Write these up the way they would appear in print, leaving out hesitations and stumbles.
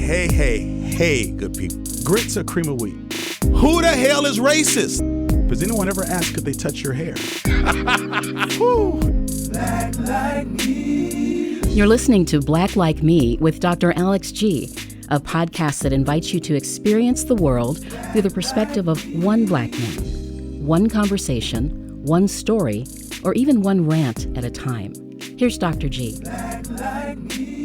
Hey, good people. Grits or cream of wheat? Who the hell is racist? Does anyone ever ask if they touch your hair? Black Like Me. You're listening to Black Like Me with Dr. Alex G., a podcast that invites you to experience the world through the perspective of one black man, one conversation, one story, or even one rant at a time. Here's Dr. G. Black Like Me.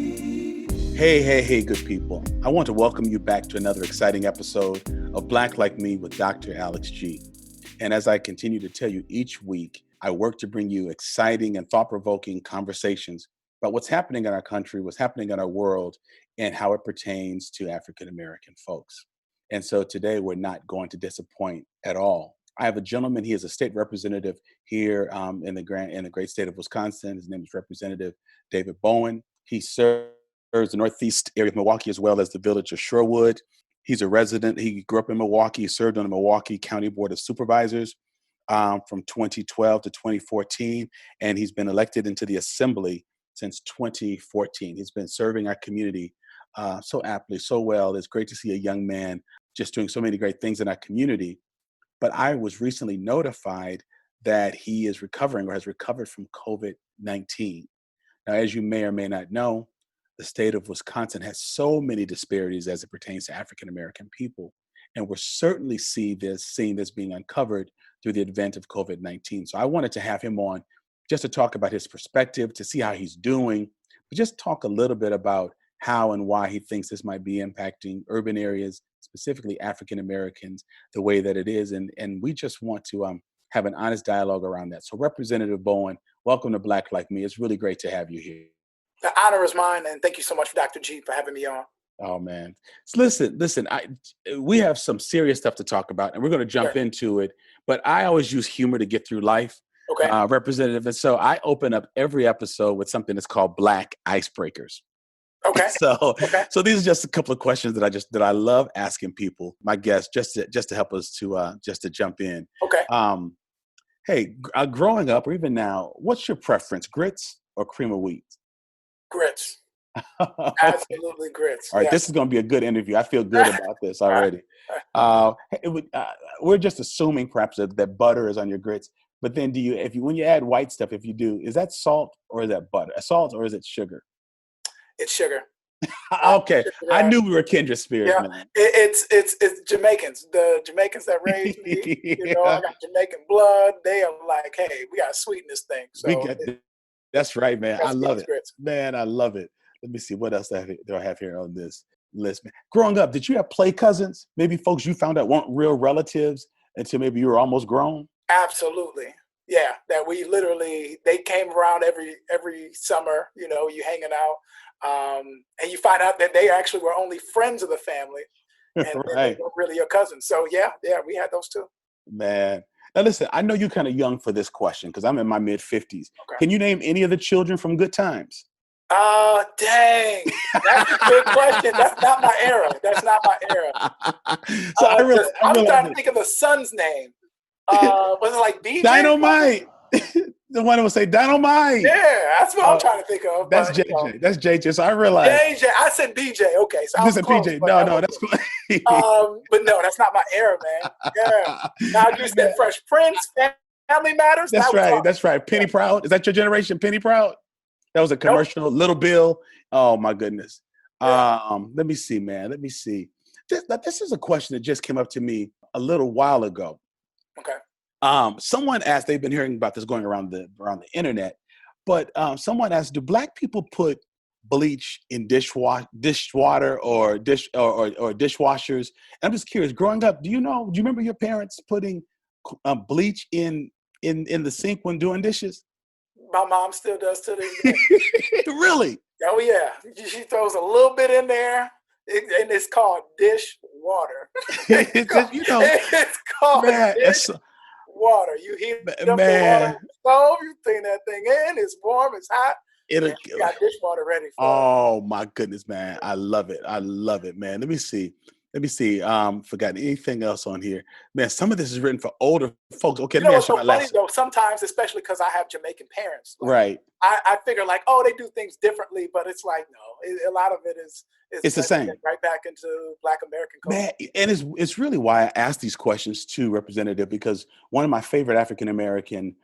Hey, good people. I want to welcome you back to another exciting episode of Black Like Me with Dr. Alex G. And as I continue to tell you each week, I work to bring you exciting and thought-provoking conversations about what's happening in our country, what's happening in our world, and how it pertains to African-American folks. And so today we're not going to disappoint at all. I have a gentleman, he is a state representative here in the great state of Wisconsin. His name is Representative David Bowen. He serves the northeast area of Milwaukee as well as the village of Shorewood. He's a resident. He grew up in Milwaukee, served on the Milwaukee County Board of Supervisors from 2012 to 2014, and he's been elected into the Assembly since 2014. He's been serving our community so aptly, so well. It's great to see a young man just doing so many great things in our community. But I was recently notified that he is recovering or has recovered from COVID-19. Now, as you may or may not know, the state of Wisconsin has so many disparities as it pertains to African-American people. And we're certainly seeing this being uncovered through the advent of COVID-19. So I wanted to have him on just to talk about his perspective, to see how he's doing, but just talk a little bit about how and why he thinks this might be impacting urban areas, specifically African-Americans, the way that it is. And we just want to have an honest dialogue around that. So Representative Bowen, welcome to Black Like Me. It's really great to have you here. The honor is mine, and thank you so much, Dr. G, for having me on. Oh, man. Listen, we have some serious stuff to talk about, and we're going to jump into it. But I always use humor to get through life, Okay. Representative. And so I open up every episode with something that's called Black Icebreakers. Okay. So these are just a couple of questions that I love asking people, my guests, just to help us to jump in. Okay. Hey, growing up or even now, what's your preference, grits or cream of wheat? Grits. Okay. Absolutely grits. All right, Yeah. This is going to be a good interview. I feel good about this already. We're just assuming perhaps that butter is on your grits, but then when you add white stuff, if you do, is that salt or is that butter? Salt or is it sugar? It's sugar. Okay, Sugar. I knew we were kindred spirits, Yeah. man. It's Jamaicans. The Jamaicans that raised me, I got Jamaican blood. They are like, hey, we got to sweeten this thing. So That's right, man. I love it. Grits. Man, I love it. Let me see what else do I have here on this list. Man. Growing up, did you have play cousins? Maybe folks you found out weren't real relatives until maybe you were almost grown? Absolutely. Yeah, that they came around every summer, you hanging out, and you find out that they actually were only friends of the family, and Right. they weren't really your cousins. So yeah, we had those too. Man. Now listen, I know you're kind of young for this question because I'm in my mid-50s. Okay. Can you name any of the children from Good Times? Dang, that's a good question. That's not my era. So I'm trying to think of the son's name. Was it like BJ? Dynamite. The one that would say Dynamite. Yeah, that's what I'm trying to think of. That's JJ. That's JJ. So I realized. JJ. I said BJ. Okay, so I was Listen, close, PJ. but No, that's cool. but no, that's not my era, man. Yeah. Now you said Fresh Prince, Family Matters. That's right. Penny Proud. Is that your generation? Penny Proud. That was a commercial. Nope. Little Bill. Oh my goodness. Yeah. Let me see, man. Let me see. This is a question that just came up to me a little while ago. Okay. Someone asked. They've been hearing about this going around the internet, but someone asked, do Black people put bleach in dishwater or dishwashers? And I'm just curious. Growing up, do you remember your parents putting bleach in the sink when doing dishes? My mom still does to this day. Really? Oh yeah, she throws a little bit in there, and it's called dish water. It's called dish water. You heat up the water on the stove, you throw that thing in. It's warm, it's hot. You got dishwater ready for Oh my goodness, man! I love it, man. Let me see. Let me see. Forgot anything else on here. Man, some of this is written for older folks. Okay, You let know me what's ask you so my funny last. though? Sometimes, especially because I have Jamaican parents, like, Right. I figure like, oh, they do things differently, but it's like no, a lot of it is It's the same. right back into Black American culture. Man, and it's really why I asked these questions too, Representative, because one of my favorite African American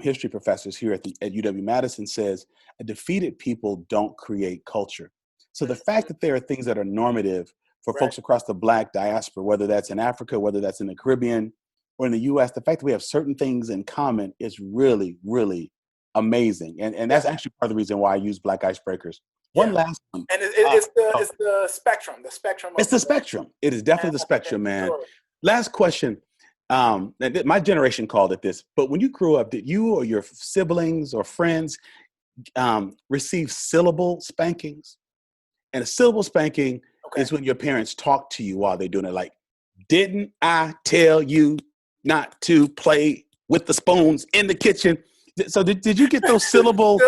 history professors here at UW-Madison says, "A defeated people don't create culture." So the fact that there are things that are normative for Right. folks across the Black diaspora, whether that's in Africa, whether that's in the Caribbean, or in the U.S., the fact that we have certain things in common is really, really amazing, and that's actually part of the reason why I use Black icebreakers. One last one. And it's Oh, the spectrum. it's the spectrum. It is definitely the spectrum, man. Sure. Last question. And my generation called it this, but when you grew up, did you or your siblings or friends receive syllable spankings? And a syllable spanking is when your parents talk to you while they're doing it. Like, didn't I tell you not to play with the spoons in the kitchen? So did you get those syllables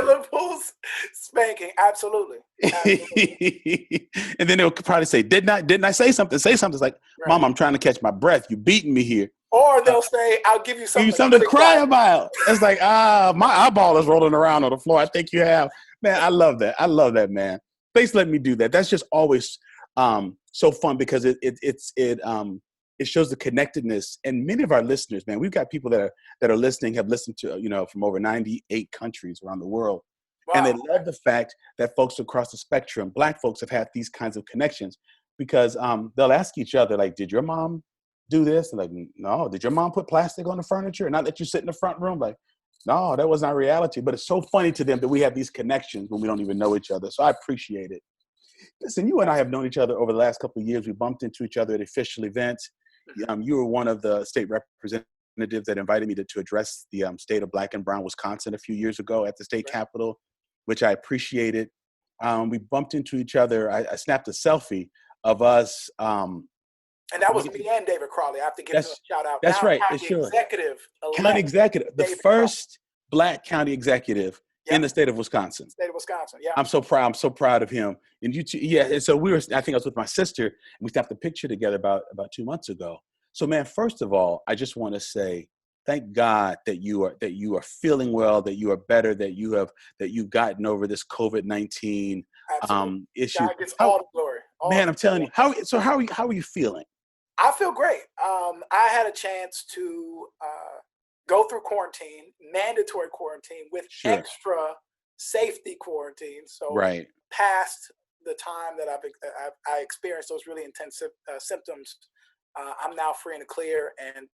spanking? Absolutely. And then they'll probably say, didn't I say something? Say something. It's like, Mom, I'm trying to catch my breath. You beating me here. Or they'll say, I'll give you something to cry about. It's like, my eyeball is rolling around on the floor. I think you have. Man, I love that. I love that, man. Thanks for letting me do that. That's just always so fun because it shows the connectedness. And many of our listeners, man, we've got people that are listening, have listened to, from over 98 countries around the world. Wow. And they love the fact that folks across the spectrum, Black folks, have had these kinds of connections because they'll ask each other, like, did your mom do this? And like, no. Did your mom put plastic on the furniture and not let you sit in the front room? Like, no, that wasn't our reality. But it's so funny to them that we have these connections when we don't even know each other. So I appreciate it. Listen, you and I have known each other over the last couple of years. We bumped into each other at official events. You were one of the state representatives that invited me to address the state of Black and Brown Wisconsin a few years ago at the state capitol, which I appreciated. We bumped into each other. I snapped a selfie of us. And that was me and David Crawley. I have to give him a shout out. That's right. County executive, the first Black county executive in the state of Wisconsin. Yeah. I'm so proud. I'm so proud of him. And you two, and so I think I was with my sister, and we snapped a picture together about 2 months ago. So, man, first of all, I just want to say, thank God that you are feeling well, that you are better, that you've gotten over this COVID-19 issue. God gets all the glory. I'm telling you. How are you feeling? I feel great. I had a chance to go through quarantine, mandatory quarantine with extra safety quarantine. So past the time that I experienced those really intense symptoms, I'm now free and clear and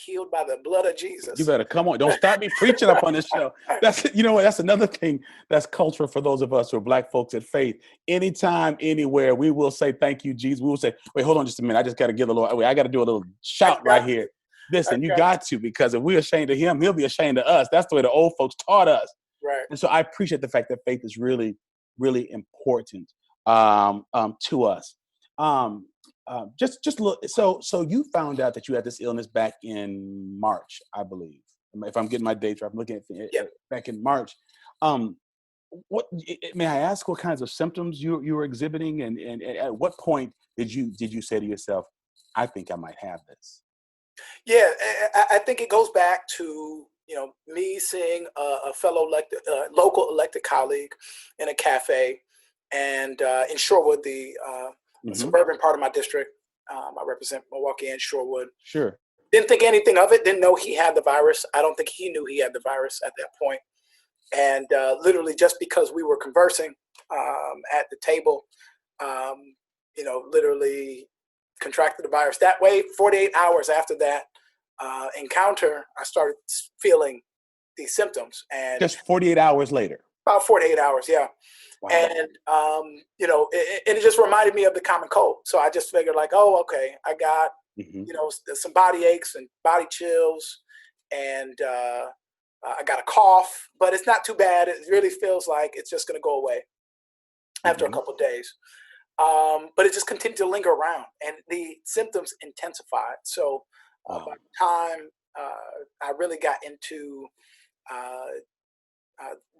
healed by the blood of Jesus. You better come on. Don't stop me preaching up on this show. That's another thing that's cultural for those of us who are Black folks at faith. Anytime, anywhere, we will say, thank you, Jesus. We will say, wait, hold on just a minute. I just got to give I got to do a little shout right here. Listen, you got to, because if we're ashamed of him, he'll be ashamed of us. That's the way the old folks taught us. Right. And so I appreciate the fact that faith is really, really important to us. Just look. So you found out that you had this illness back in March, I believe. If I'm getting my dates right, I'm looking at back in March. What may I ask? What kinds of symptoms you were exhibiting, and at what point did you say to yourself, "I think I might have this"? Yeah, I think it goes back to me seeing a fellow local elected colleague in a cafe, and in Shorewood, the suburban part of my district. I represent Milwaukee and Shorewood. Sure. Didn't think anything of it. Didn't know he had the virus. I don't think he knew he had the virus at that point. And literally just because we were conversing at the table, literally contracted the virus. That way, 48 hours after that encounter, I started feeling these symptoms. And just 48 hours later? About 48 hours, yeah. Wow. And, it just reminded me of the common cold. So I just figured like, oh, okay, I got, some body aches and body chills, and I got a cough, but it's not too bad. It really feels like it's just going to go away after a couple of days. But it just continued to linger around, and the symptoms intensified. So by the time I really got into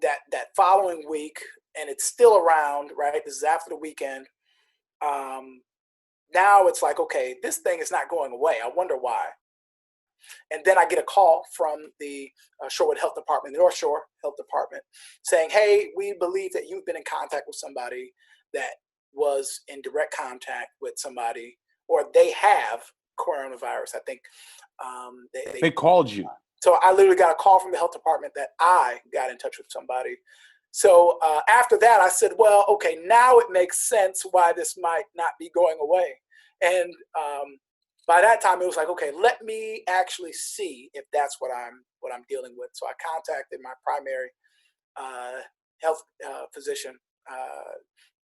that following week, and it's still around, right? This is after the weekend. now it's like, okay, this thing is not going away. I wonder why. And then I get a call from the Shorewood Health Department, the North Shore Health Department, saying, hey, we believe that you've been in contact with somebody that was in direct contact with somebody, or they have coronavirus. I think they called you. So I literally got a call from the health department that I got in touch with somebody. So after that, I said, well, okay, now it makes sense why this might not be going away. And by that time, it was like, okay, let me actually see if that's what I'm dealing with. So I contacted my primary health physician.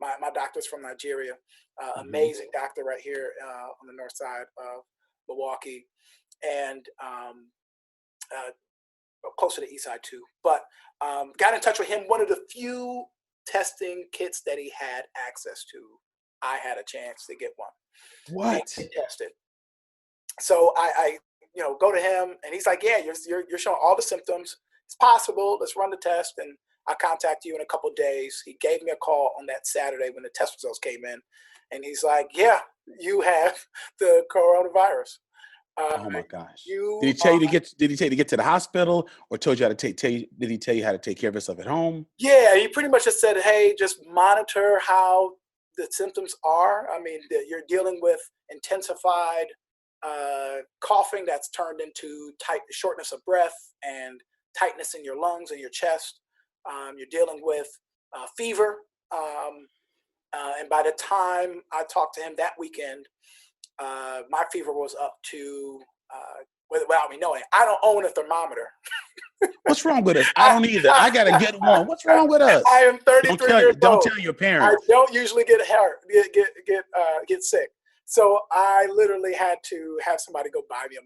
My doctor's from Nigeria, amazing doctor right here on the north side of Milwaukee, and close to the east side too. But got in touch with him. One of the few testing kits that he had access to, I had a chance to get one. What? Get tested. So I go to him, and he's like, yeah, you're showing all the symptoms. It's possible. Let's run the test, and I'll contact you in a couple of days. He gave me a call on that Saturday when the test results came in, and he's like, yeah, you have the coronavirus. Oh my gosh! Did he tell you to get? Did he tell you to get to the hospital, or told you how to did he tell you how to take care of yourself at home? Yeah, he pretty much just said, hey, just monitor how the symptoms are. I mean, you're dealing with intensified coughing that's turned into shortness of breath and tightness in your lungs and your chest. You're dealing with fever, and by the time I talked to him that weekend, my fever was up to, without me knowing, I don't own a thermometer. What's wrong with us? I don't either. I gotta get one. What's wrong with us? I am 33 years old. Don't tell your parents. I don't usually get sick. So I literally had to have somebody go buy me a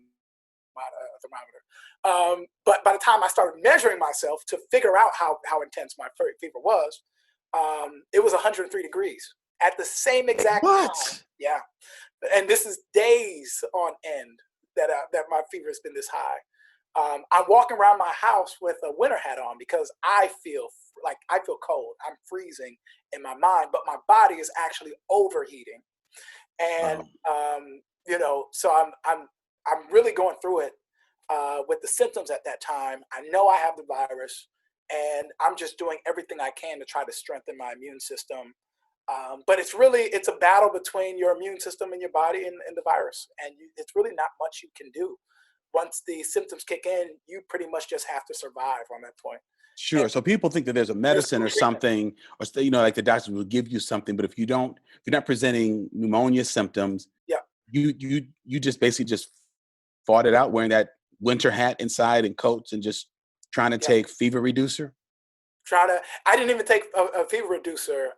thermometer. But by the time I started measuring myself to figure out how intense my fever was, it was 103 degrees at the same exact time. Yeah. And this is days on end that my fever has been this high. I'm walking around my house with a winter hat on because I feel cold. I'm freezing in my mind, but my body is actually overheating. And so I'm really going through it with the symptoms at that time. I know I have the virus, and I'm just doing everything I can to try to strengthen my immune system. But it's a battle between your immune system and your body and the virus, and it's really not much you can do. Once the symptoms kick in, you pretty much just have to survive on that point. Sure. And so people think that there's a medicine or something, or like the doctors will give you something, but if you're not presenting pneumonia symptoms, yeah, you just basically just fought it out wearing that winter hat inside and coats and just trying to take fever reducer. I didn't even take a fever reducer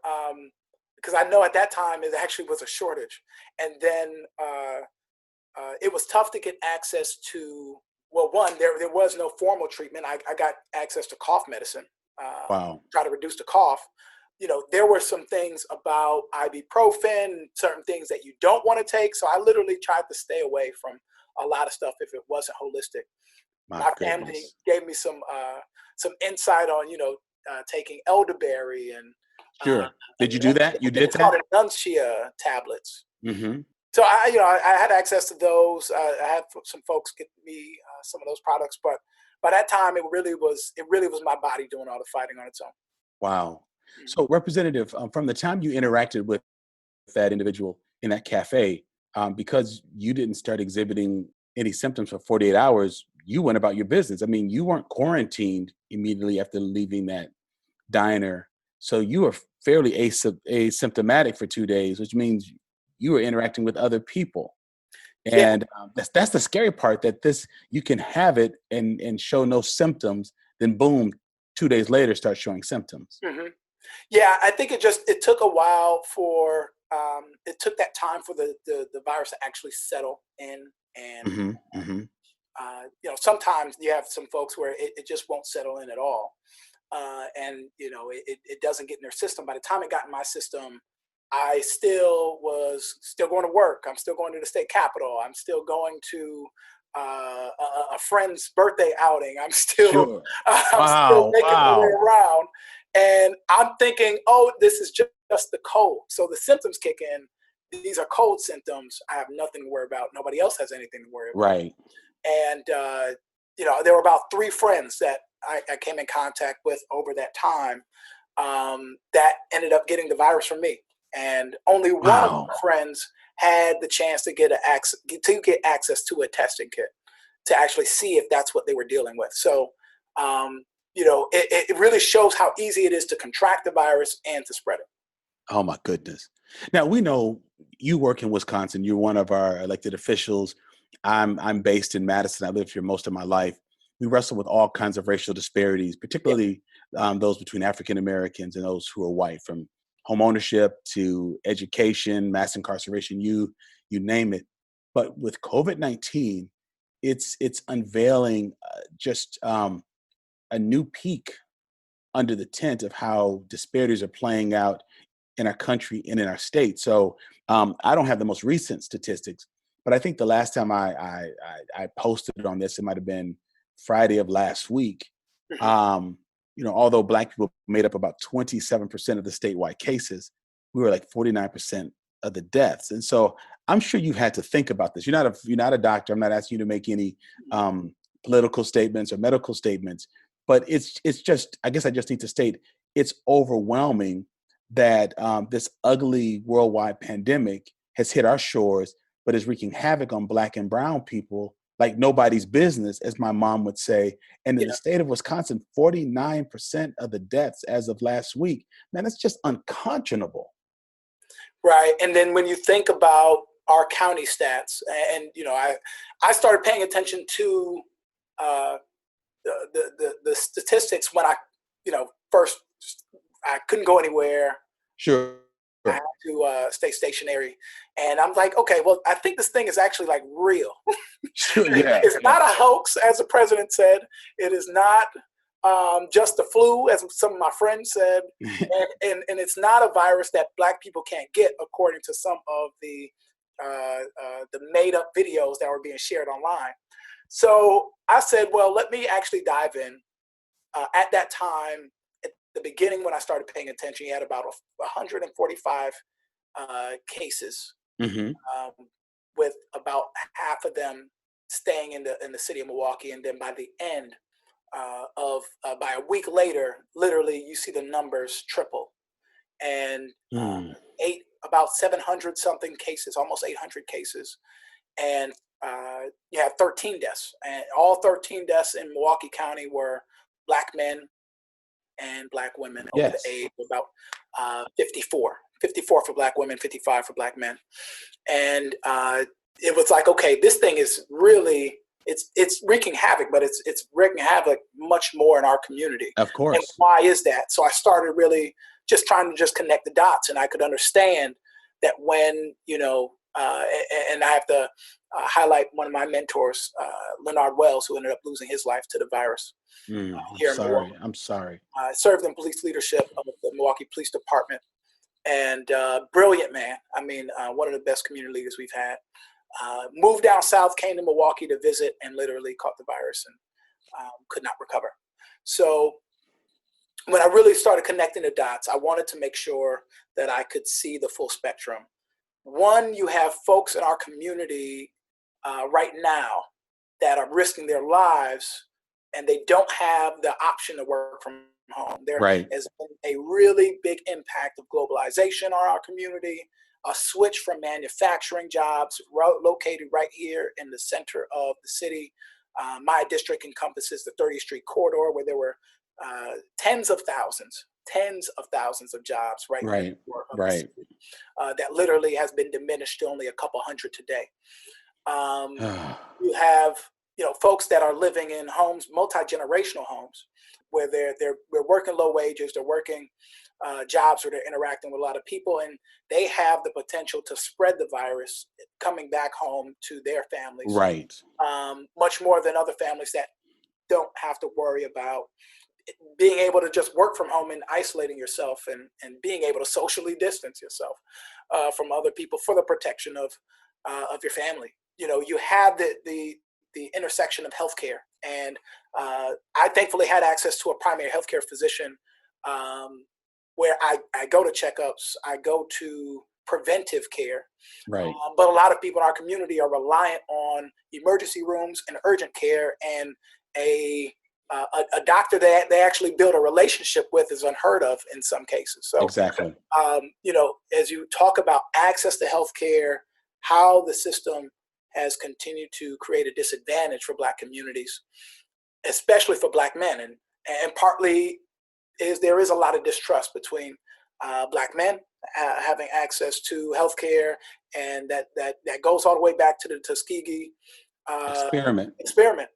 because I know at that time it actually was a shortage, and then it was tough to get access to. Well, one, there was no formal treatment. I got access to cough medicine. Wow. Try to reduce the cough. There were some things about ibuprofen, certain things that you don't want to take. So I literally tried to stay away from a lot of stuff if it wasn't holistic. My family gave me some insight on, taking elderberry and. Sure. Did you do that? You did it's that? called Enuncia tablets. Mm-hmm. So I had access to those. I had some folks get me some of those products, but by that time it really was my body doing all the fighting on its own. Wow. Mm-hmm. So Representative, from the time you interacted with that individual in that cafe, because you didn't start exhibiting any symptoms for 48 hours, you went about your business. I mean, you weren't quarantined immediately after leaving that diner. So you were fairly asymptomatic for 2 days, which means you were interacting with other people. And that's the scary part, that you can have it and show no symptoms, then boom, 2 days later start showing symptoms. Mm-hmm. Yeah, I think it took a while for it took that time for the virus to actually settle in, and sometimes you have some folks where it just won't settle in at all, and it doesn't get in their system. By the time it got in my system, I was still going to work. I'm still going to the state capitol. I'm still going to a friend's birthday outing. I'm still still making my way around, and I'm thinking, oh, this is just the cold. So the symptoms kick in, these are cold symptoms. I have nothing to worry about. Nobody else has anything to worry about. Right. And, there were about 3 friends that I came in contact with over that time that ended up getting the virus from me. And only one of my friends had the chance to get access to a testing kit to actually see if that's what they were dealing with. So, it really shows how easy it is to contract the virus and to spread it. Oh my goodness. Now we know you work in Wisconsin. You're one of our elected officials. I'm based in Madison. I lived here most of my life. We wrestle with all kinds of racial disparities, particularly those between African Americans and those who are white, from home ownership to education, mass incarceration, you name it. But with COVID-19, it's unveiling just a new peak under the tent of how disparities are playing out in our country and in our state. So I don't have the most recent statistics, but I think the last time I posted on this, it might have been Friday of last week. Although Black people made up about 27% of the statewide cases, we were like 49% of the deaths. And so I'm sure you've had to think about this. You're not a doctor. I'm not asking you to make any political statements or medical statements, but it's just, I guess I just need to state, it's overwhelming that this ugly worldwide pandemic has hit our shores, but is wreaking havoc on Black and brown people like nobody's business, as my mom would say. And in the state of Wisconsin, 49% of the deaths as of last week. Man, that's just unconscionable. Right. And then when you think about our county stats, and I started paying attention to the statistics when I first, I couldn't go anywhere. Sure. I had to stay stationary. And I'm like, okay, well, I think this thing is actually like real. Sure, yeah. It's not a hoax, as the president said. It is not just the flu, as some of my friends said. and it's not a virus that Black people can't get, according to some of the made up videos that were being shared online. So I said, well, let me actually dive in. At that time, at the beginning, when I started paying attention, you had about 145 cases, with about half of them staying in the city of Milwaukee. And then by the end by a week later, literally, you see the numbers triple, and about 700 something cases, almost 800 cases, and you have 13 deaths, and all 13 deaths in Milwaukee County were Black men and Black women over the age of about 54 for Black women, 55 for Black men. And it was like, okay, this thing is really, it's wreaking havoc, but it's wreaking havoc much more in our community. Of course. And why is that? So I started really just trying to just connect the dots, and I could understand that when, and I have to highlight one of my mentors, Leonard Wells, who ended up losing his life to the virus. I'm sorry. I served in police leadership of the Milwaukee Police Department, and brilliant man. I mean, one of the best community leaders we've had. Moved down south, came to Milwaukee to visit, and literally caught the virus and could not recover. So when I really started connecting the dots, I wanted to make sure that I could see the full spectrum. One, you have folks in our community right now that are risking their lives, and they don't have the option to work from home. There has been a really big impact of globalization on our community, a switch from manufacturing jobs located right here in the center of the city. My district encompasses the 30th Street corridor, where there were tens of thousands of jobs right in the city, that literally has been diminished to only a couple hundred today. You have folks that are living in homes, multi-generational homes, where they're working low wages, they're working jobs where they're interacting with a lot of people, and they have the potential to spread the virus coming back home to their families. Right. Much more than other families that don't have to worry about being able to just work from home and isolating yourself and being able to socially distance yourself from other people for the protection of your family. You have the intersection of healthcare, and I thankfully had access to a primary healthcare physician where I go to checkups, I go to preventive care. Right. But a lot of people in our community are reliant on emergency rooms and urgent care, and a doctor that they actually build a relationship with is unheard of in some cases. So, exactly. As you talk about access to healthcare, how the system has continued to create a disadvantage for Black communities, especially for Black men, and partly there is a lot of distrust between Black men having access to healthcare, and that goes all the way back to the Tuskegee experiment,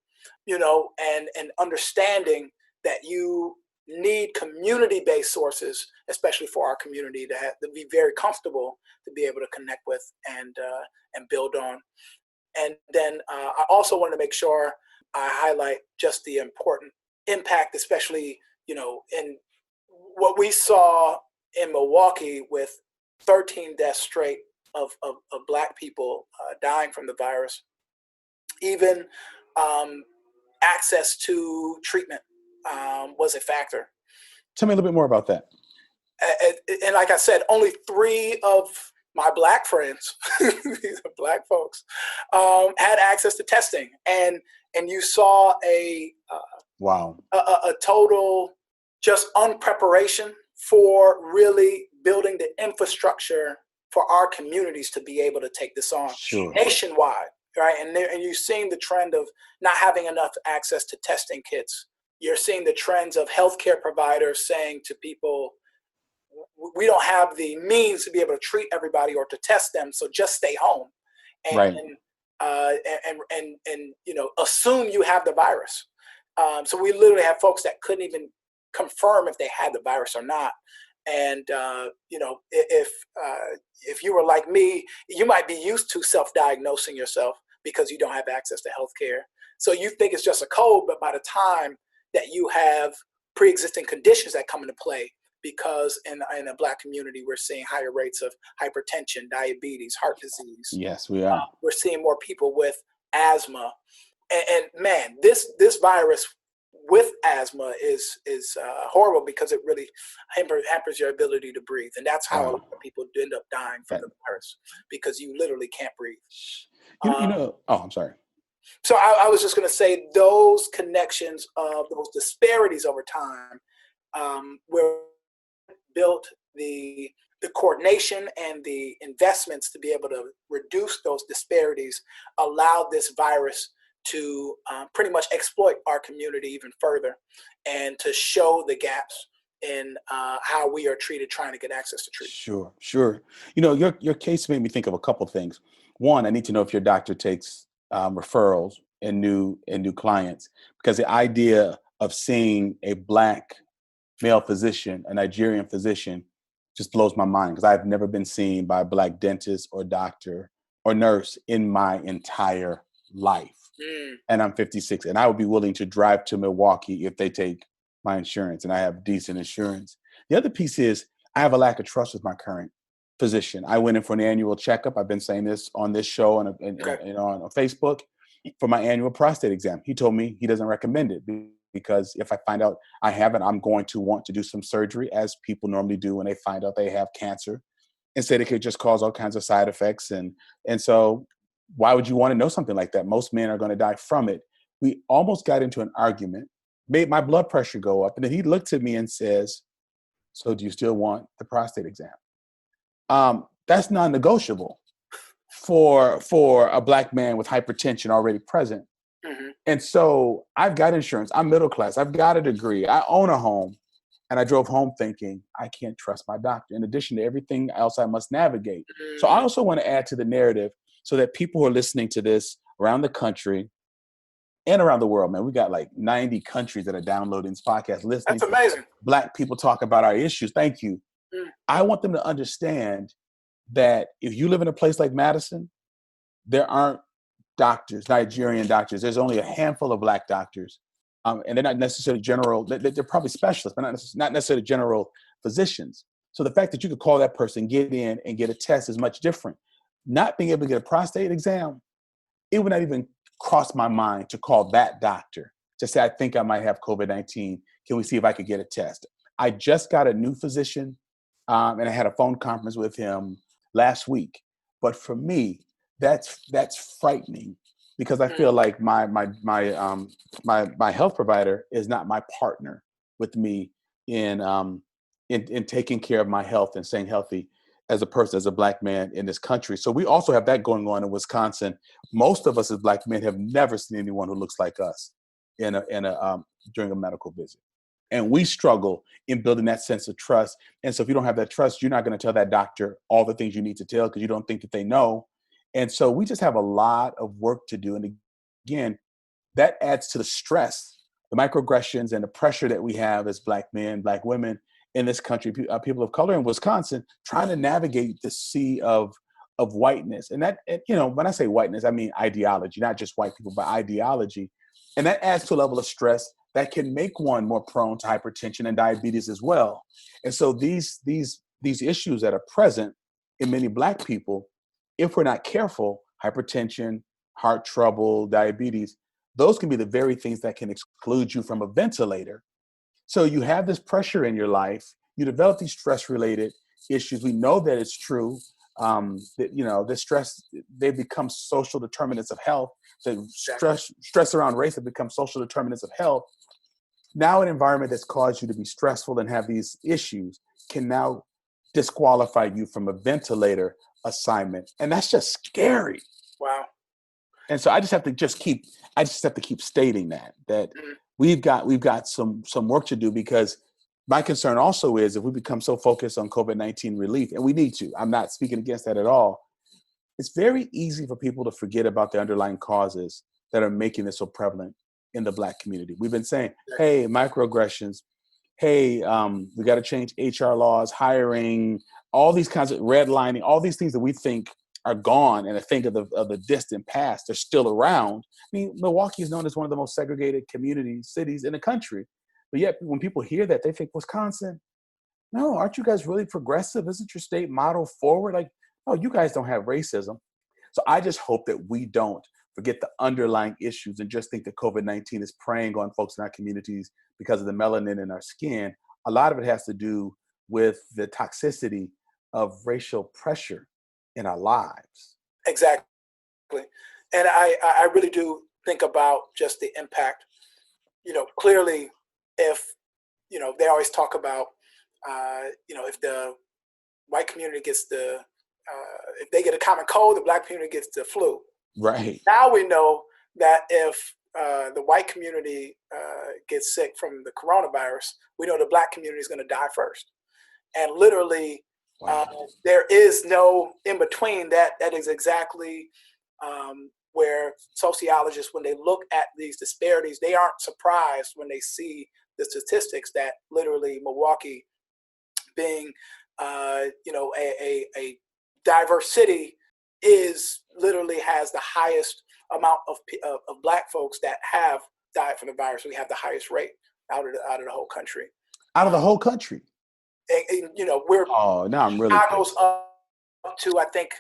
and understanding that you need community-based sources, especially for our community, to be very comfortable to be able to connect with and build on. And then I also wanted to make sure I highlight just the important impact, especially in what we saw in Milwaukee with 13 deaths straight of Black people dying from the virus. Even access to treatment was a factor. Tell me a little bit more about that. And like I said, only 3 of my Black friends, these are Black folks, had access to testing, and you saw a total just unpreparation for really building the infrastructure for our communities to be able to take this on nationwide, right? And you're seeing the trend of not having enough access to testing kits. You're seeing the trends of healthcare providers saying to people, we don't have the means to be able to treat everybody or to test them, so just stay home and assume you have the virus. So we literally have folks that couldn't even confirm if they had the virus or not. And if you were like me, you might be used to self-diagnosing yourself because you don't have access to healthcare. So you think it's just a cold, but by the time that you have pre-existing conditions that come into play, because in a Black community, we're seeing higher rates of hypertension, diabetes, heart disease. Yes, we are. We're seeing more people with asthma. And man, this virus with asthma is horrible because it really hampers your ability to breathe. And that's how a lot of people end up dying from the virus, because you literally can't breathe. I'm sorry. So I was just going to say those connections of those disparities over time were built the coordination and the investments to be able to reduce those disparities allowed this virus to pretty much exploit our community even further, and to show the gaps in how we are treated trying to get access to treatment. Sure. Your case made me think of a couple things. One, I need to know if your doctor takes referrals and new clients, because the idea of seeing a Black male physician, a Nigerian physician, just blows my mind, because I've never been seen by a Black dentist or doctor or nurse in my entire life. And I'm 56, and I would be willing to drive to Milwaukee if they take my insurance, and I have decent insurance. The other piece is I have a lack of trust with my current physician. I went in for an annual checkup. I've been saying this on this show and on Facebook for my annual prostate exam. He told me he doesn't recommend it because if I find out I have it, I'm going to want to do some surgery, as people normally do when they find out they have cancer, and said it could just cause all kinds of side effects. And so why would you want to know something like that? Most men are going to die from it. We almost got into an argument, made my blood pressure go up. And then he looked at me and says, so do you still want the prostate exam? That's non-negotiable for a Black man with hypertension already present. Mm-hmm. And so I've got insurance. I'm middle class. I've got a degree. I own a home. And I drove home thinking, I can't trust my doctor, in addition to everything else I must navigate. Mm-hmm. So I also want to add to the narrative so that people who are listening to this around the country and around the world, man, we got like 90 countries that are downloading this podcast, listening. That's amazing. Black people talk about our issues. Thank you. Mm. I want them to understand that if you live in a place like Madison, there aren't doctors, Nigerian doctors. There's only a handful of Black doctors. And they're not necessarily general, they're probably specialists, but not necessarily general physicians. So the fact that you could call that person, get in and get a test is much different. Not being able to get a prostate exam, it would not even cross my mind to call that doctor to say, I think I might have COVID-19. Can we see if I could get a test? I just got a new physician, and I had a phone conference with him last week. But for me, that's frightening because I feel like my health provider is not my partner with me in taking care of my health and staying healthy as a person, as a Black man in this country. So we also have that going on in Wisconsin. Most of us as Black men have never seen anyone who looks like us during a medical visit. And we struggle in building that sense of trust. And so if you don't have that trust, you're not going to tell that doctor all the things you need to tell because you don't think that they know. And so we just have a lot of work to do. And again, that adds to the stress, the microaggressions and the pressure that we have as Black men, Black women in this country, people of color in Wisconsin, trying to navigate the sea of whiteness. And that, when I say whiteness, I mean ideology, not just white people, but ideology. And that adds to a level of stress that can make one more prone to hypertension and diabetes as well. And so these issues that are present in many Black people, if we're not careful, hypertension, heart trouble, diabetes, those can be the very things that can exclude you from a ventilator. So you have this pressure in your life, you develop these stress-related issues. We know that it's true. The stress, they become social determinants of health. The stress around race have become social determinants of health. Now an environment that's caused you to be stressful and have these issues can now disqualify you from a ventilator assignment. And that's just scary. Wow. And so I just have to keep stating that we've got some work to do, because my concern also is if we become so focused on COVID-19 relief, and we need to, I'm not speaking against that at all. It's very easy for people to forget about the underlying causes that are making this so prevalent in the Black community. We've been saying, hey, microaggressions, hey, we got to change HR laws, hiring, all these kinds of redlining, all these things that we think are gone and a thing of the distant past. They're still around. I mean, Milwaukee is known as one of the most segregated cities in the country. But yet when people hear that, they think, Wisconsin, no, aren't you guys really progressive? Isn't your state model forward? Like, oh, you guys don't have racism. So I just hope that we don't forget the underlying issues and just think that COVID-19 is preying on folks in our communities because of the melanin in our skin. A lot of it has to do with the toxicity of racial pressure in our lives. Exactly. And I really do think about just the impact. Clearly, if, they always talk about, if the white community gets if they get a common cold, the Black community gets the flu. Right. Now we know that if the white community gets sick from the coronavirus, we know the Black community is going to die first. And literally, there is no in between. That is exactly where sociologists, when they look at these disparities, they aren't surprised when they see the statistics that literally Milwaukee, being a diverse city, literally has the highest amount of Black folks that have died from the virus. We have the highest rate out of the whole country. Out of the whole country. And we're now I'm really Chicago's up to, I think,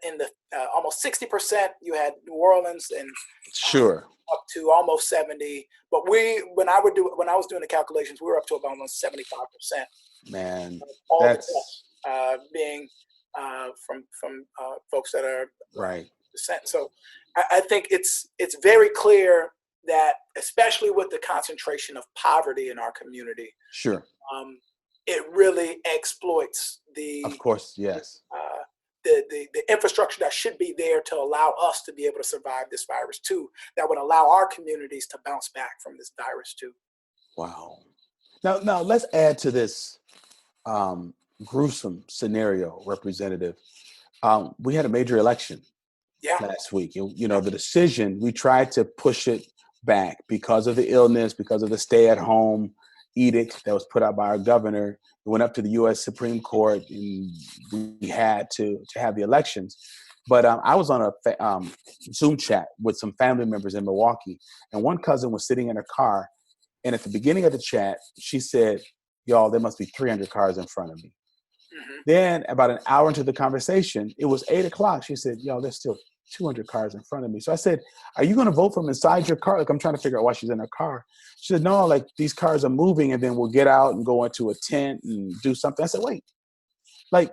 in the almost 60%. You had New Orleans and sure up to almost 70. But when I was doing the calculations, we were up to about almost 75%. Man, all that's being from folks that are right. Descent. So I think it's very clear that, especially with the concentration of poverty in our community, sure, it really exploits of course, yes, the infrastructure that should be there to allow us to be able to survive this virus too. That would allow our communities to bounce back from this virus too. Wow. Now let's add to this gruesome scenario, Representative. We had a major election last week. The decision, we tried to push it back because of the illness, because of the stay-at-home edict that was put out by our governor. It went up to the U.S. Supreme Court, and we had to have the elections. But I was on a Zoom chat with some family members in Milwaukee, and one cousin was sitting in her car, and at the beginning of the chat, she said, "Y'all, there must be 300 cars in front of me." Mm-hmm. Then about an hour into the conversation, it was 8:00. She said, "Y'all, there's still 200 cars in front of me." So I said, "Are you going to vote from inside your car?" Like, I'm trying to figure out why she's in her car. She said, "No, like these cars are moving and then we'll get out and go into a tent and do something." I said, "Wait, like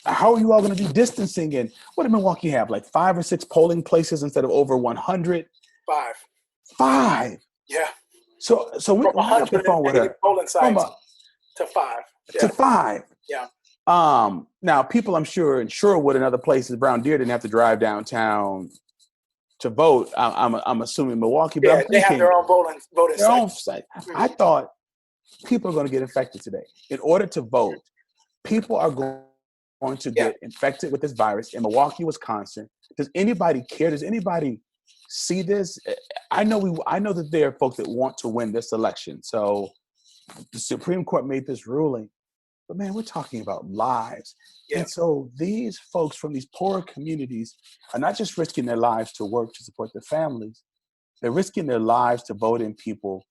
how are you all going to do distancing? And what did Milwaukee have? Like 5 or 6 polling places instead of over 100? Five. Yeah. So we From got off the phone with her. polling sites to 5. Yeah. To 5. Yeah. Now people, I'm sure in Sherwood and other places, Brown Deer didn't have to drive downtown to vote. I'm assuming Milwaukee, but yeah, I'm thinking they have their own voting their own sites. site. Mm-hmm. I thought people are going to get infected today. In order to vote, people are going to get infected with this virus in Milwaukee, Wisconsin. Does anybody care? Does anybody see this? I know that there are folks that want to win this election. So the Supreme Court made this ruling. But man, we're talking about lives. Yeah. And so these folks from these poor communities are not just risking their lives to work to support their families, they're risking their lives to vote in people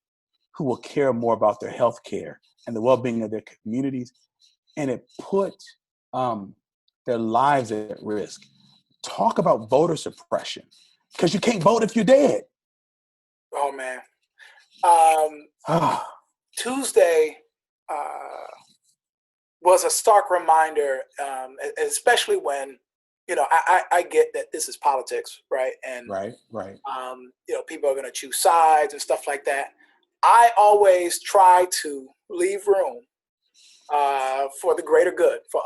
who will care more about their health care and the well-being of their communities. And it put their lives at risk. Talk about voter suppression, because you can't vote if you're dead. Oh, man. Tuesday was a stark reminder, especially when, I get that this is politics, right? And right. People are going to choose sides and stuff like that. I always try to leave room for the greater good, for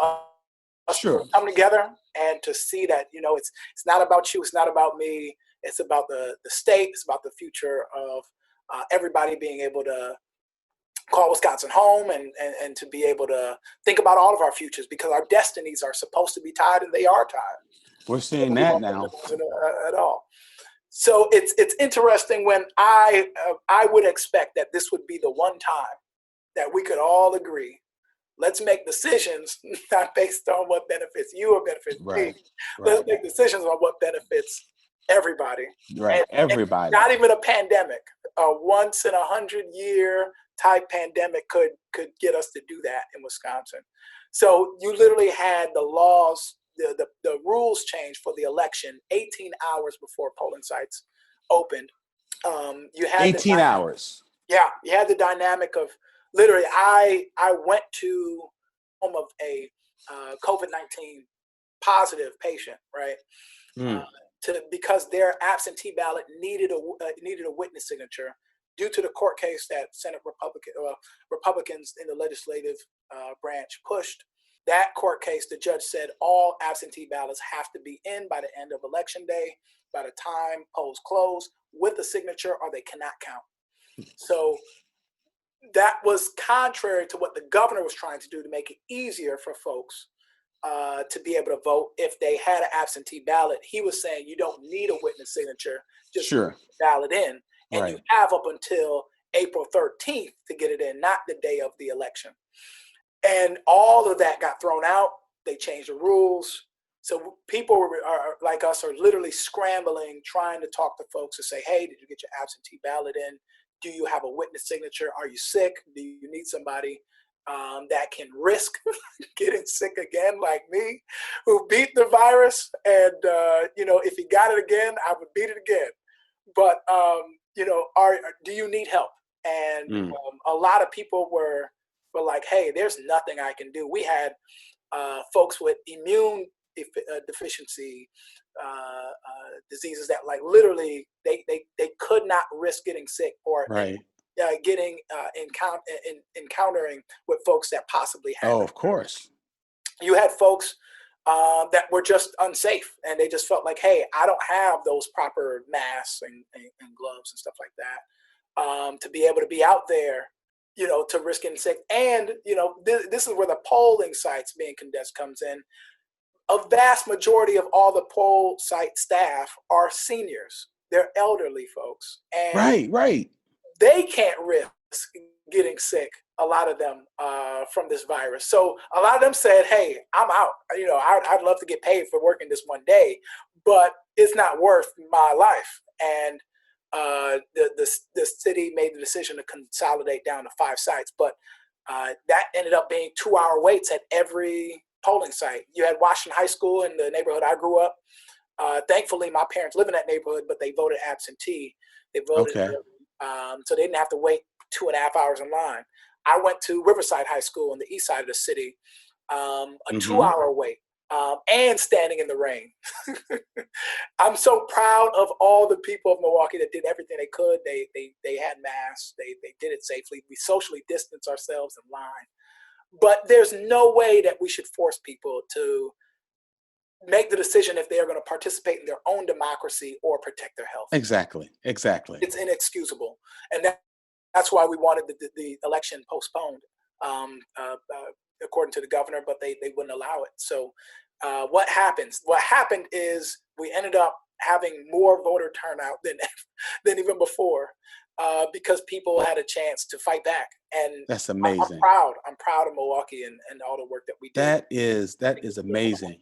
us to come together and to see that, it's not about you, it's not about me, it's about the state, it's about the future of everybody being able to call Wisconsin home and to be able to think about all of our futures, because our destinies are supposed to be tied, and they are tied. We're seeing that now. At all. So it's interesting when I would expect that this would be the one time that we could all agree. Let's make decisions not based on what benefits you or benefits me. Let's make decisions on what benefits everybody. Right, everybody. And not even a pandemic. A once in 100-year type pandemic could get us to do that in Wisconsin. So you literally had the laws, the rules changed for the election 18 hours before polling sites opened. You had 18 hours. Yeah, you had the dynamic of literally. I went to home of a COVID-19 positive patient, right? Because their absentee ballot needed a witness signature due to the court case that Senate Republicans in the legislative branch pushed. That court case, the judge said all absentee ballots have to be in by the end of election day, by the time polls close, with a signature, or they cannot count. So that was contrary to what the governor was trying to do to make it easier for folks to be able to vote if they had an absentee ballot. He was saying you don't need a witness signature, just put the ballot in. And you have up until April 13th to get it in, not the day of the election. And all of that got thrown out. They changed the rules. So people are like us are literally scrambling, trying to talk to folks to say, hey, did you get your absentee ballot in? Do you have a witness signature? Are you sick? Do you need somebody that can risk getting sick again, like me, who beat the virus? And, if he got it again, I would beat it again. But, do you need help? And a lot of people were like, hey, there's nothing I can do. We had folks with immune deficiency diseases that, like, literally they could not risk getting sick or getting encountering with folks that possibly had. Oh, of course. You had folks that were just unsafe, and they just felt like, hey, I don't have those proper masks and gloves and stuff like that to be able to be out there, to risk getting sick. And, this is where the polling sites being condensed comes in. A vast majority of all the poll site staff are seniors. They're elderly folks. And right. They can't risk getting sick, a lot of them, from this virus. So a lot of them said, hey, I'm out. I'd love to get paid for working this one day, but it's not worth my life. And the city made the decision to consolidate down to 5 sites, but that ended up being 2-hour waits at every polling site. You had Washington High School in the neighborhood I grew up. Thankfully, my parents live in that neighborhood, but they voted absentee. They voted, so they didn't have to wait 2.5 hours in line. I went to Riverside High School on the east side of the city. a 2-hour wait, and standing in the rain. I'm so proud of all the people of Milwaukee that did everything they could. They had masks. They did it safely. We socially distanced ourselves in line. But there's no way that we should force people to make the decision if they are going to participate in their own democracy or protect their health. Exactly. It's inexcusable. And that's why we wanted the election postponed, according to the governor, but they wouldn't allow it. So what happened is we ended up having more voter turnout than even before, because people had a chance to fight back. And that's amazing. I'm proud of Milwaukee and all the work that we did. That is amazing.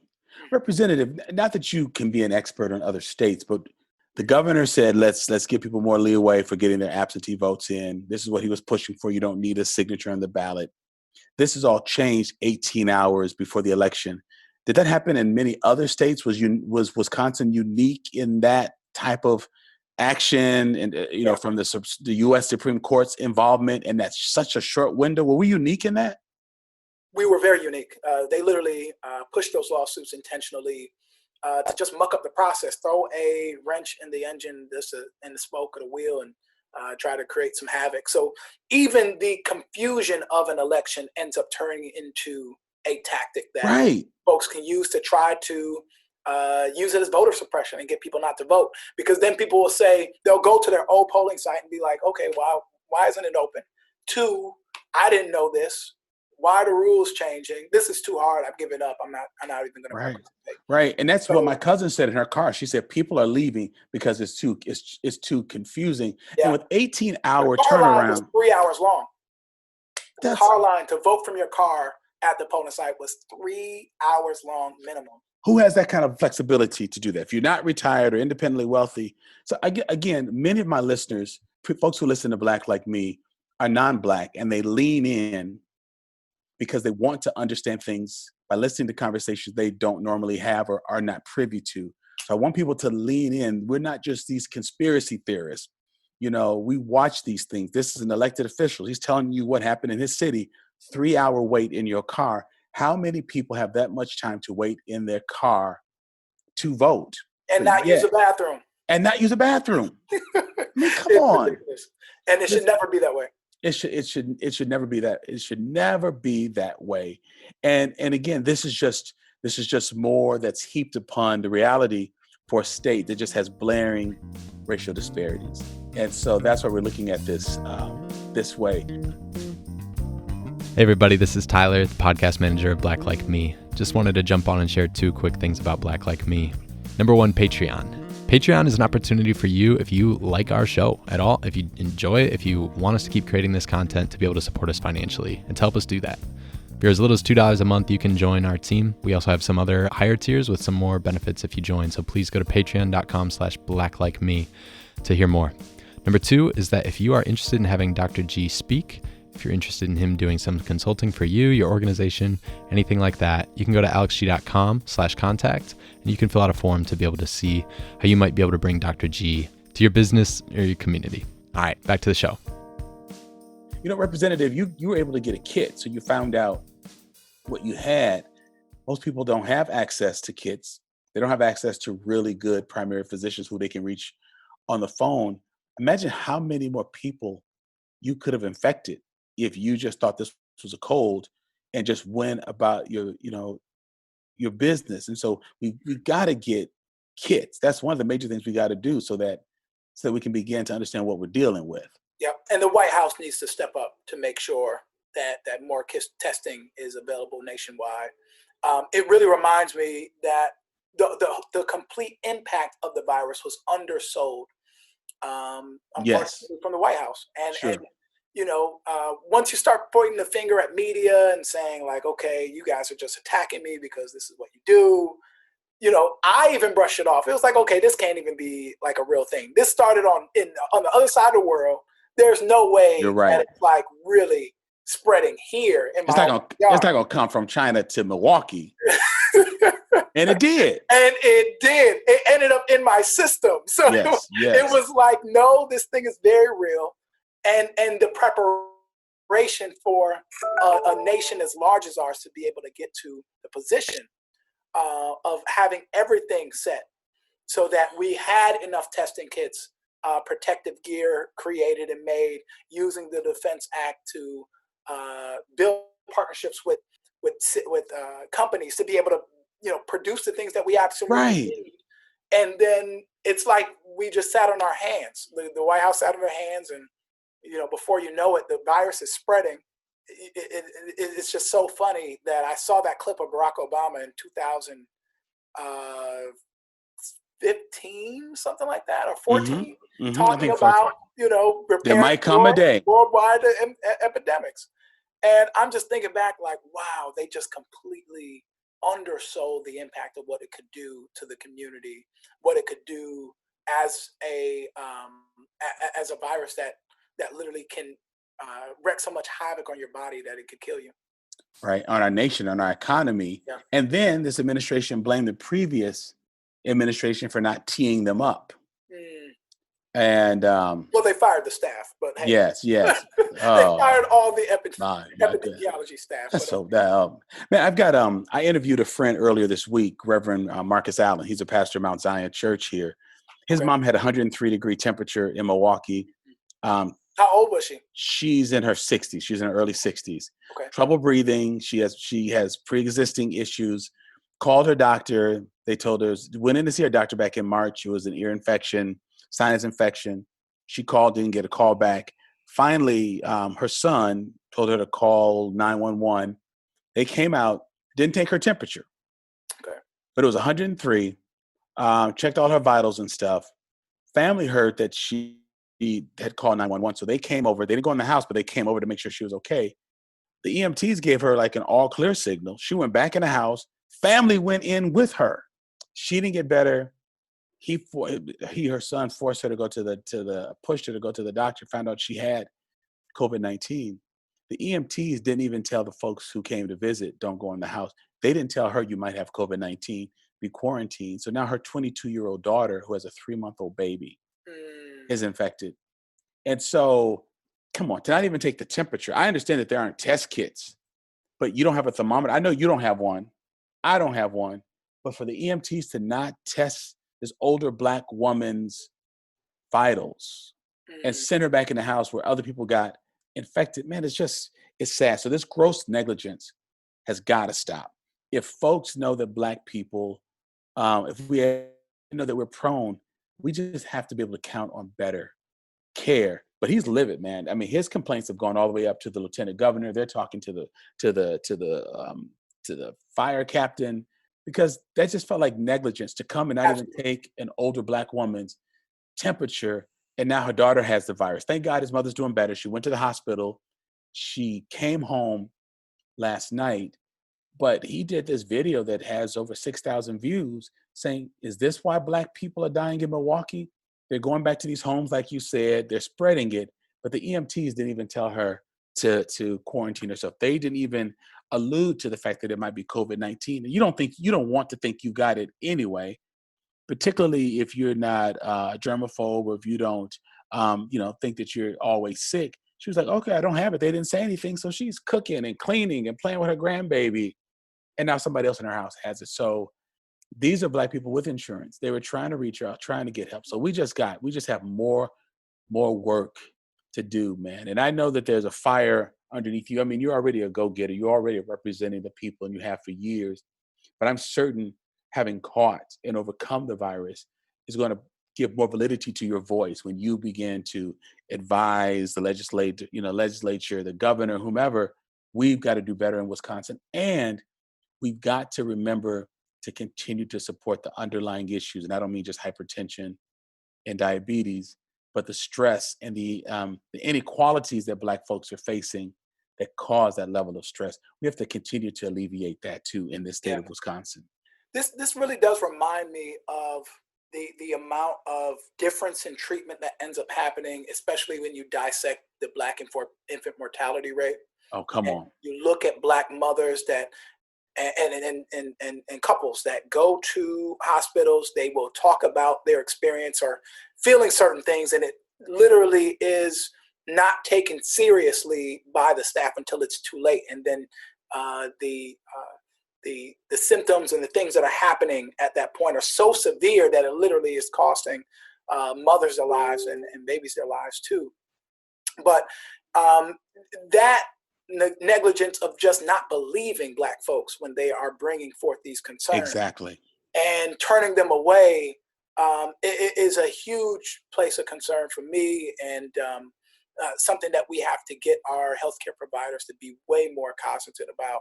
Representative, not that you can be an expert on other states, but the governor said, let's give people more leeway for getting their absentee votes in. This is what he was pushing for. You don't need a signature on the ballot. This is all changed 18 hours before the election. Did that happen in many other states? Was Wisconsin unique in that type of action and, from the U.S. Supreme Court's involvement in that such a short window? Were we unique in that? We were very unique. They literally pushed those lawsuits intentionally to just muck up the process, throw a wrench in the engine, in the spoke of the wheel, and try to create some havoc. So even the confusion of an election ends up turning into a tactic that folks can use to try to use it as voter suppression and get people not to vote. Because then people will say, they'll go to their old polling site and be like, okay, well, why isn't it open? 2, I didn't know this. Why are the rules changing? This is too hard. I've given up. I'm not even going to participate. Right. And that's what my cousin said in her car. She said people are leaving because it's too confusing. Yeah. And with 18-hour turnaround, was 3 hours long. The car line to vote from your car at the polling site was 3 hours long minimum. Who has that kind of flexibility to do that? If you're not retired or independently wealthy. So again, many of my listeners, folks who listen to Black Like Me, are non-Black, and they lean in because they want to understand things by listening to conversations they don't normally have or are not privy to. So I want people to lean in. We're not just these conspiracy theorists. We watch these things. This is an elected official. He's telling you what happened in his city. 3-hour wait in your car. How many people have that much time to wait in their car to vote? And not use a bathroom. I mean, come on. And it should never be that way. It should never be that. It should never be that way. And again, this is just more that's heaped upon the reality for a state that just has blaring racial disparities. And so that's why we're looking at this way. Hey everybody, this is Tyler, the podcast manager of Black Like Me. Just wanted to jump on and share 2 quick things about Black Like Me. Number 1, Patreon. Patreon is an opportunity for you, if you like our show at all, if you enjoy it, if you want us to keep creating this content, to be able to support us financially and to help us do that. For as little as $2 a month, you can join our team. We also have some other higher tiers with some more benefits if you join. So please go to patreon.com/blacklikeme to hear more. Number 2 is that if you are interested in having Dr. G speak, if you're interested in him doing some consulting for you, your organization, anything like that, you can go to alexg.com/contact and you can fill out a form to be able to see how you might be able to bring Dr. G to your business or your community. All right, back to the show. Representative, you were able to get a kit, so you found out what you had. Most people don't have access to kits. They don't have access to really good primary physicians who they can reach on the phone. Imagine how many more people you could have infected if you just thought this was a cold and just went about your business. And so we got to get kits. That's one of the major things we got to do so that we can begin to understand what we're dealing with. Yeah, and the White House needs to step up to make sure that more testing is available nationwide. It really reminds me that the complete impact of the virus was undersold yes. from the White House. Sure. And once you start pointing the finger at media and saying like, okay, you guys are just attacking me because this is what you do, I even brushed it off. It was like, okay, this can't even be like a real thing. This started on the other side of the world. There's no way You're right. that it's like really spreading here. It's not gonna come from China to Milwaukee. And it did. It ended up in my system. So yes. It was like, no, this thing is very real. And the preparation inspiration for a nation as large as ours to be able to get to the position of having everything set so that we had enough testing kits, protective gear created and made, using the Defense Act to build partnerships with companies to be able to, produce the things that we absolutely need. And then it's like we just sat on our hands. The White House sat on their hands, and before you know it, the virus is spreading. It's just so funny that I saw that clip of Barack Obama in 2015, something like that, or 14, talking about, there might come a day worldwide epidemics. And I'm just thinking back like, wow, they just completely undersold the impact of what it could do to the community, what it could do as a virus that literally can wreak so much havoc on your body that it could kill you. Right, on our nation, on our economy. Yeah. And then this administration blamed the previous administration for not teeing them up. And well, they fired the staff, but hey. Yes. They fired all the epidemiology staff. So man, I've got I interviewed a friend earlier this week, Reverend Marcus Allen. He's a pastor at Mount Zion Church here. His mom had 103-degree temperature in Milwaukee. How old was she? She's in her 60s. She's in her early 60s. Okay. Trouble breathing. She has pre-existing issues. Called her doctor. They told her, went in to see her doctor back in March. It was an ear infection, sinus infection. She called, didn't get a call back. Finally, her son told her to call 911. They came out, didn't take her temperature. Okay. But it was 103. Checked all her vitals and stuff. Family heard that she had called 911. So they came over. They didn't go in the house, but they came over to make sure she was okay. The EMTs gave her like an all clear signal. She went back in the house. Family went in with her. She didn't get better. Her son forced her to pushed her to go to the doctor, found out she had COVID-19. The EMTs didn't even tell the folks who came to visit, don't go in the house. They didn't tell her you might have COVID-19, be quarantined. So now her 22-year-old daughter, who has a 3-month-old baby, is infected. And so, come on, to not even take the temperature. I understand that there aren't test kits, but you don't have a thermometer. I know you don't have one. I don't have one. But for the EMTs to not test this older Black woman's vitals and send her back in the house where other people got infected, man, it's sad. So this gross negligence has got to stop. If folks know that Black people, if we know that we're prone, we just have to be able to count on better care. But he's livid, man. I mean, his complaints have gone all the way up to the lieutenant governor. They're talking to the fire captain, because that just felt like negligence to come and not even take an older Black woman's temperature. And now her daughter has the virus. Thank God his mother's doing better. She went to the hospital. She came home last night, but he did this video that has over 6,000 views saying, is this why Black people are dying in Milwaukee? They're going back to these homes, like you said, they're spreading it, but the EMTs didn't even tell her to quarantine herself. They didn't even allude to the fact that it might be COVID-19. And you don't want to think you got it anyway, particularly if you're not a germaphobe, or if you don't, think that you're always sick. She was like, okay, I don't have it. They didn't say anything. So she's cooking and cleaning and playing with her grandbaby. And now somebody else in her house has it. So these are Black people with insurance. They were trying to reach out, trying to get help. So we just have more work to do, man. And I know that there's a fire underneath you. I mean, you're already a go-getter. You're already representing the people, and you have for years. But I'm certain having caught and overcome the virus is going to give more validity to your voice when you begin to advise the legislature, the governor, whomever. We've got to do better in Wisconsin. And we've got to remember to continue to support the underlying issues. And I don't mean just hypertension and diabetes, but the stress and the inequalities that Black folks are facing that cause that level of stress. We have to continue to alleviate that too in this state of Wisconsin. This really does remind me of the amount of difference in treatment that ends up happening, especially when you dissect the Black infant mortality rate. Oh, come on. You look at Black mothers and couples that go to hospitals. They will talk about their experience or feeling certain things, and it literally is not taken seriously by the staff until it's too late. And then the symptoms and the things that are happening at that point are so severe that it literally is costing mothers their lives and babies their lives too. But that negligence of just not believing Black folks when they are bringing forth these concerns, exactly, and turning them away, it is a huge place of concern for me, and something that we have to get our healthcare providers to be way more cognizant about,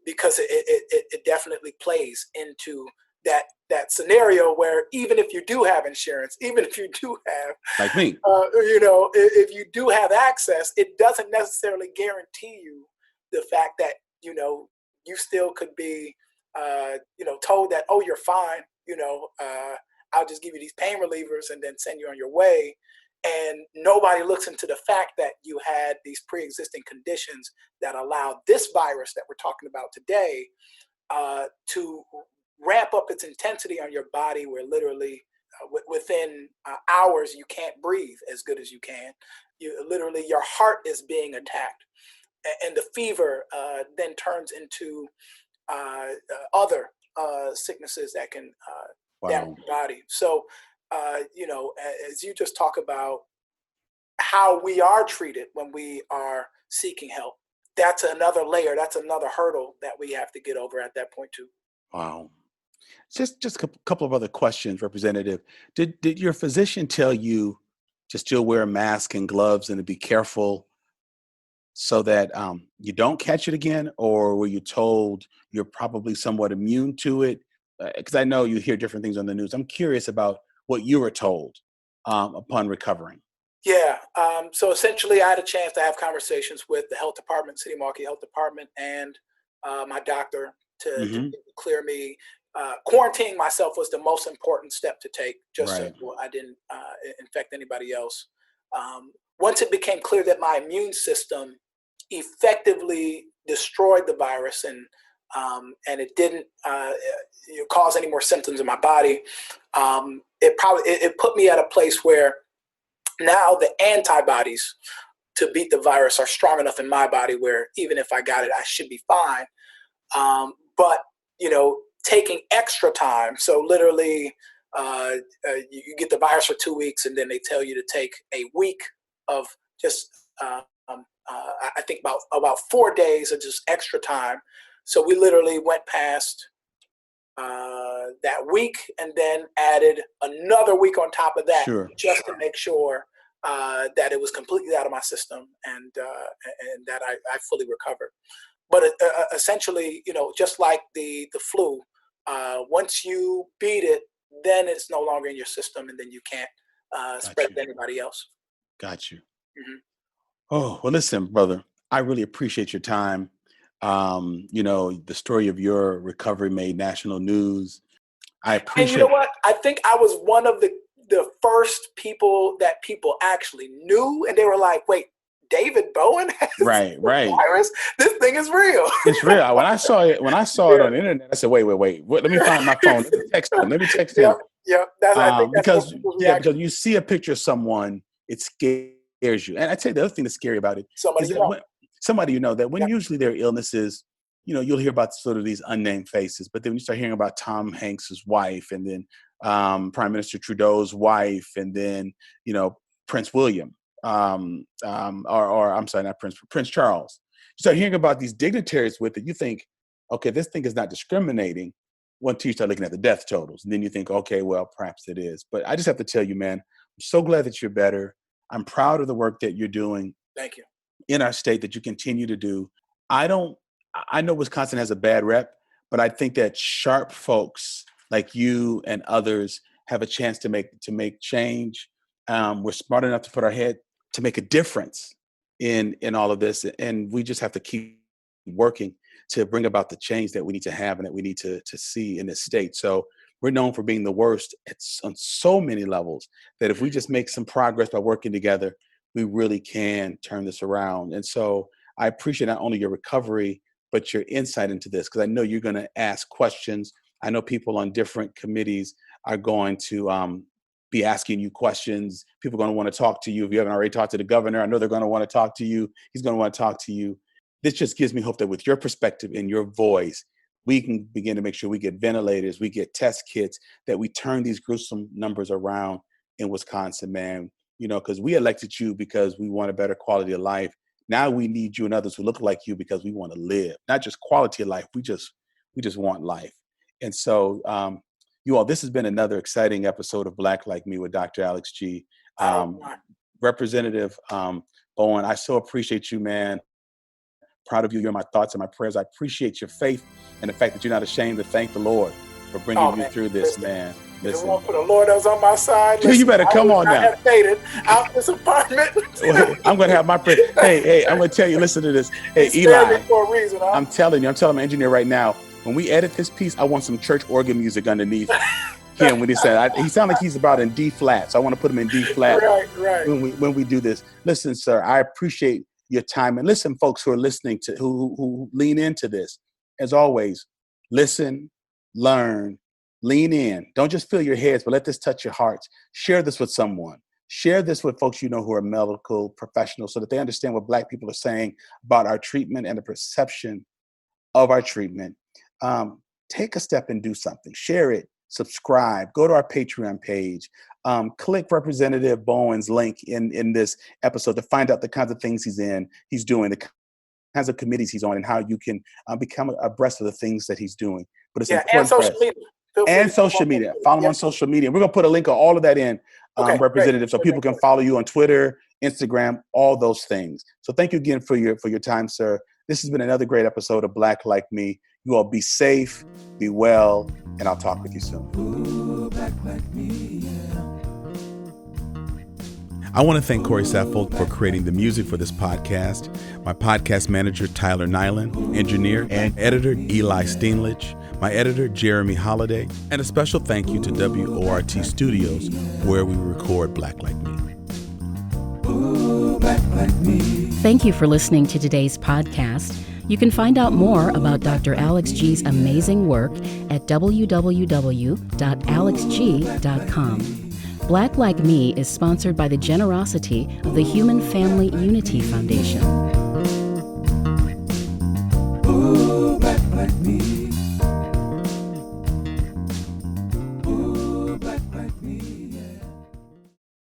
because it definitely plays into that scenario where even if you do have insurance, even if you do have, like me, if you do have access, it doesn't necessarily guarantee you the fact that, you still could be, told that, oh, you're fine, I'll just give you these pain relievers and then send you on your way. And nobody looks into the fact that you had these pre-existing conditions that allowed this virus that we're talking about today to ramp up its intensity on your body, where literally within hours you can't breathe as good as you can. Literally your heart is being attacked, and the fever then turns into other sicknesses that can damage your body. So as you just talk about how we are treated when we are seeking help, that's another layer, that's another hurdle that we have to get over at that point too. Wow. Just a couple of other questions, Representative. Did your physician tell you to still wear a mask and gloves and to be careful so that you don't catch it again? Or were you told you're probably somewhat immune to it? Because I know you hear different things on the news. I'm curious about what you were told upon recovering. Yeah. So essentially, I had a chance to have conversations with the health department, City Marquee Health Department, and my doctor to clear me. Quarantining myself was the most important step to take, just so I didn't infect anybody else. Once it became clear that my immune system effectively destroyed the virus and it didn't cause any more symptoms in my body, it put me at a place where now the antibodies to beat the virus are strong enough in my body where even if I got it, I should be fine. But taking extra time. So literally, you get the virus for 2 weeks, and then they tell you to take a week of just, I think about 4 days of just extra time. So we literally went past that week and then added another week on top of that, just to make sure that it was completely out of my system and that I fully recovered. But essentially, just like the flu, once you beat it, then it's no longer in your system, and then you can't spread it to anybody else. Got you. Oh, well, listen, brother, I really appreciate your time. The story of your recovery made national news. I appreciate. And you know what? I think I was one of the first people that people actually knew, and they were like, "Wait, David Bowen has right. virus? This thing is real." It's real. When I saw it on the internet, I said, "Wait. Let me find my phone. Let me text him." Yeah. Because you see a picture of someone, it scares you. And I tell you the other thing that's scary about it is that somebody that when usually their illnesses, you'll hear about sort of these unnamed faces, but then when you start hearing about Tom Hanks's wife, and then Prime Minister Trudeau's wife, and then Prince William, or I'm sorry, not Prince Charles. You start hearing about these dignitaries with it. You think, okay, this thing is not discriminating. Until you start looking at the death totals, and then you think, okay, well, perhaps it is. But I just have to tell you, man, I'm so glad that you're better. I'm proud of the work that you're doing. Thank you. In our state, that you continue to do. I know Wisconsin has a bad rep, but I think that sharp folks like you and others have a chance to make change. We're smart enough to put our head to make a difference in all of this, and we just have to keep working to bring about the change that we need to have and that we need to see in this state. So we're known for being the worst on so many levels that if we just make some progress by working together, we really can turn this around. And so I appreciate not only your recovery, but your insight into this, because I know you're going to ask questions. I know people on different committees are going to be asking you questions. People are going to want to talk to you. If you haven't already talked to the governor, I know they're going to want to talk to you. He's going to want to talk to you. This just gives me hope that with your perspective and your voice, we can begin to make sure we get ventilators, we get test kits, that we turn these gruesome numbers around in Wisconsin, man. You know, because we elected you because we want a better quality of life. Now we need you and others who look like you because we want to live, not just quality of life. We just want life. And so, you all, this has been another exciting episode of Black Like Me with Dr. Alex G. Representative Bowen, I so appreciate you, man. Proud of you. You're my thoughts and my prayers. I appreciate your faith and the fact that you're not ashamed to thank the Lord for bringing you through this, man. Listen. If it for the Lord that was on my side, listen, you better come on now. I had faded out this apartment. I'm going to have my prayer. Hey, I'm going to tell you, listen to this. Hey, Eli, for a reason, huh? I'm telling my engineer right now, when we edit this piece, I want some church organ music underneath him when he said, he sounds like he's about in D flat. So I want to put him in D flat right. when we do this. Listen, sir, I appreciate your time. And listen, folks who are listening to, who lean into this, as always, listen, learn, lean in. Don't just fill your heads, but let this touch your hearts. Share this with someone. Share this with folks you know who are medical professionals so that they understand what Black people are saying about our treatment and the perception of our treatment. Take a step and do something. Share it, subscribe, go to our Patreon page, click Representative Bowen's link in this episode to find out the kinds of things he's doing, the kinds of committees he's on, and how you can become abreast of the things that he's doing. But it's important and social media. And social media. Follow him on social media. We're going to put a link of all of that in, Representative, so people can follow you on Twitter, Instagram, all those things. So thank you again for your time, sir. This has been another great episode of Black Like Me. You all be safe, be well, and I'll talk with you soon. Ooh, Black Like Me, yeah. I want to thank Corey Saffold for creating the music for this podcast, my podcast manager, Tyler Nyland, engineer and editor, Eli Steenlich, my editor, Jeremy Holliday, and a special thank you to WORT Studios, where we record Black Like Me. Ooh, Black Like Me. Thank you for listening to today's podcast. You can find out more about Dr. Alex G's amazing work at www.alexg.com. Black Like Me is sponsored by the generosity of the Human Family Unity Foundation.